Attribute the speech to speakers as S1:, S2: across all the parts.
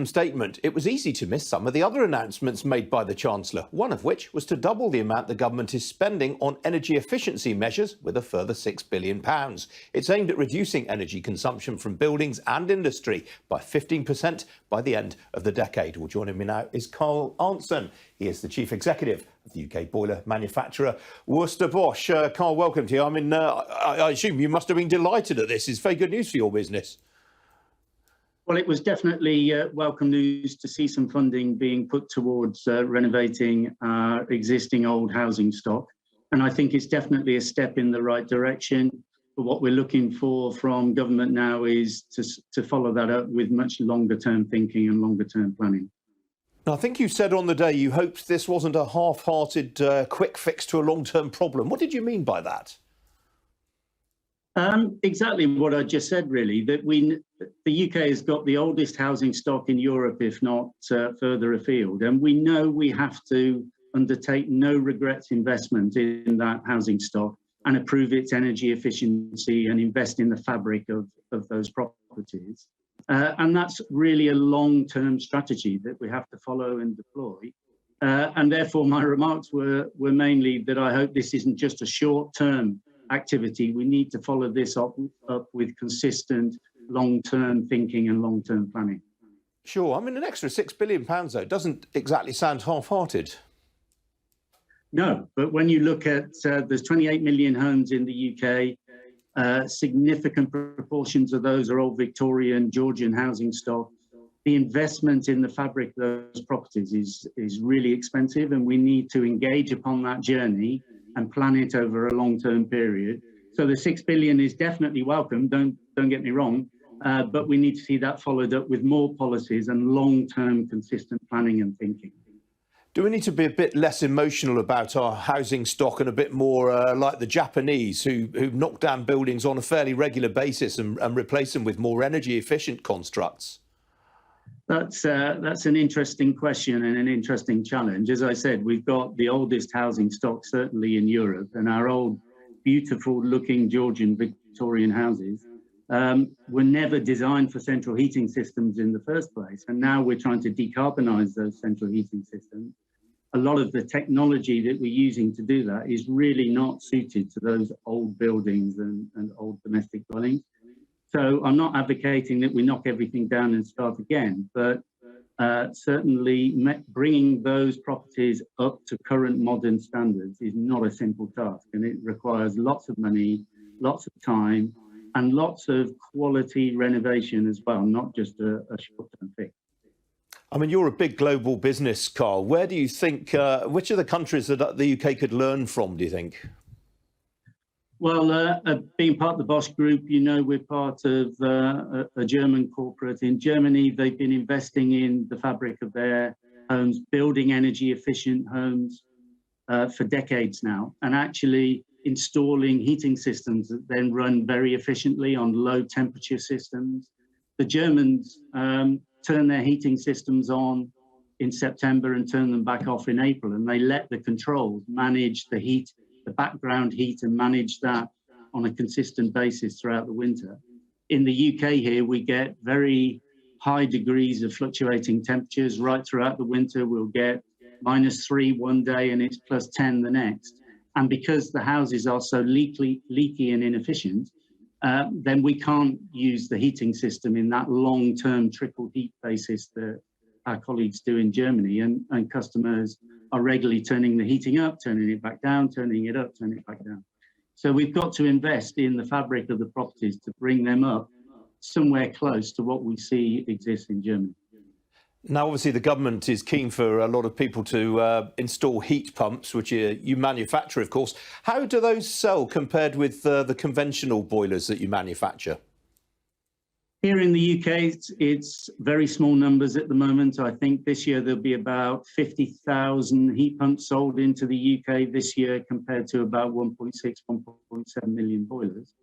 S1: statement, it was easy to miss some of the other announcements made by the Chancellor, one of which was to double the amount the government is spending on energy efficiency measures with a further £6 billion. It's aimed at reducing energy consumption from buildings and industry by 15% by the end of the decade. Well, joining me now is Carl Arntzen. He is the Chief Executive of the UK boiler manufacturer Worcester Bosch. Carl, welcome to you. I assume you must have been delighted at this. It's very good news for your business.
S2: Well, it was definitely welcome news to see some funding being put towards renovating our existing old housing stock. And I think it's definitely a step in the right direction. But what we're looking for from government now is to follow that up with much longer term thinking and longer term planning.
S1: Now, I think you said on the day you hoped this wasn't a half-hearted quick fix to a long-term problem. What did you mean by that?
S2: Exactly what I just said, really, that the UK has got the oldest housing stock in Europe, if not further afield. And we know we have to undertake no regrets investment in that housing stock and improve its energy efficiency and invest in the fabric of those properties. And that's really a long-term strategy that we have to follow and deploy. And therefore, my remarks were mainly that I hope this isn't just a short-term activity. We need to follow this up with consistent long-term thinking and long-term planning.
S1: Sure. I mean, an extra £6 billion, though, doesn't exactly sound half-hearted.
S2: No, but when you look at, there's 28 million homes in the UK, significant proportions of those are old Victorian, Georgian housing stock. The investment in the fabric of those properties is really expensive, and we need to engage upon that journey and plan it over a long-term period. So the £6 billion is definitely welcome, don't get me wrong, but we need to see that followed up with more policies and long-term consistent planning and thinking.
S1: Do we need to be a bit less emotional about our housing stock and a bit more like the Japanese who knock down buildings on a fairly regular basis and replace them with more energy efficient constructs?
S2: That's an interesting question and an interesting challenge. As I said, we've got the oldest housing stock certainly in Europe, and our old beautiful looking Georgian Victorian houses were never designed for central heating systems in the first place. And now we're trying to decarbonize those central heating systems. A lot of the technology that we're using to do that is really not suited to those old buildings and old domestic dwellings. So I'm not advocating that we knock everything down and start again, but certainly bringing those properties up to current modern standards is not a simple task, and it requires lots of money, lots of time, and lots of quality renovation as well, not just a short-term fix.
S1: I mean, you're a big global business, Carl. Where do you think, which are the countries that the UK could learn from, do you think? Well,
S2: being part of the Bosch Group, you know, we're part of a German corporate. In Germany, they've been investing in the fabric of their homes, building energy efficient homes for decades now, and actually installing heating systems that then run very efficiently on low temperature systems. The Germans turn their heating systems on in September and turn them back off in April, and they let the controls manage the heat, the background heat, and manage that on a consistent basis throughout the winter. In the UK here, we get very high degrees of fluctuating temperatures right throughout the winter. We'll get -3 one day and it's +10 the next. And because the houses are so leaky and inefficient, then we can't use the heating system in that long-term trickle heat basis that our colleagues do in Germany, and customers are regularly turning the heating up, turning it back down, turning it up, turning it back down. So we've got to invest in the fabric of the properties to bring them up somewhere close to what we see exists in Germany.
S1: Now, obviously, the government is keen for a lot of people to install heat pumps, which you manufacture, of course. How do those sell compared with the conventional boilers that you manufacture?
S2: Here in the UK, it's very small numbers at the moment. I think this year there'll be about 50,000 heat pumps sold into the UK this year compared to about 1.6, 1.7 million boilers.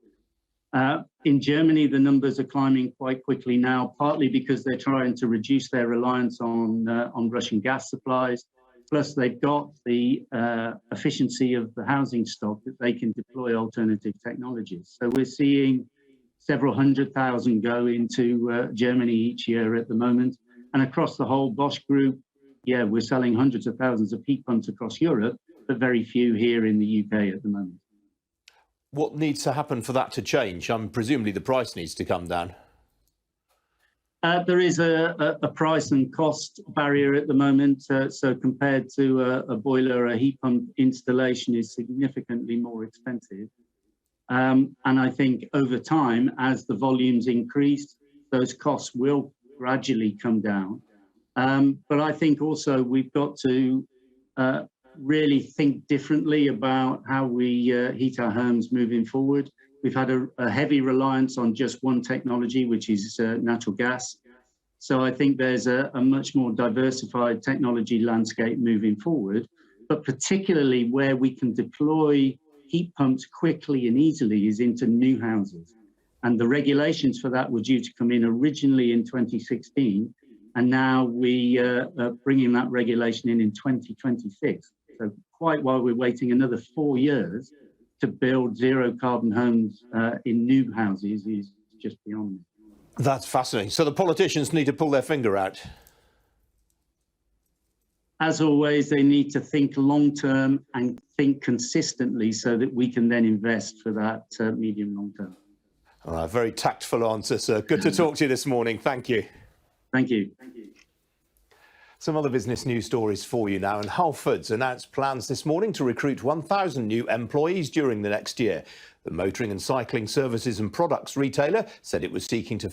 S2: In Germany, the numbers are climbing quite quickly now, partly because they're trying to reduce their reliance on Russian gas supplies. Plus, they've got the efficiency of the housing stock that they can deploy alternative technologies. So we're seeing several 100,000 go into Germany each year at the moment, And across the whole Bosch group, yeah, we're selling hundreds of thousands of heat pumps across Europe, but very few here in the UK at the moment.
S1: What needs to happen for that to change? Presumably the price needs to come down.
S2: There is a price and cost barrier at the moment. So compared to a boiler, a heat pump installation is significantly more expensive. And I think over time, as the volumes increase, those costs will gradually come down. But I think also we've got to really think differently about how we heat our homes moving forward. We've had a heavy reliance on just one technology, which is natural gas. So I think there's a much more diversified technology landscape moving forward, but particularly where we can deploy heat pumps quickly and easily is into new houses. And the regulations for that were due to come in originally in 2016, and now we are bringing that regulation in 2026. So quite while we're waiting another 4 years to build zero carbon homes in new houses is just beyond me.
S1: That's fascinating. So the politicians need to pull their finger out.
S2: As always, they need to think long term and think consistently so that we can then invest for that medium long term.
S1: All right, very tactful answer, sir. Good to talk to you this morning. Thank you.
S2: Thank you.
S1: Some other business news stories for you now. And Halfords announced plans this morning to recruit 1,000 new employees during the next year. The motoring and cycling services and products retailer said it was seeking to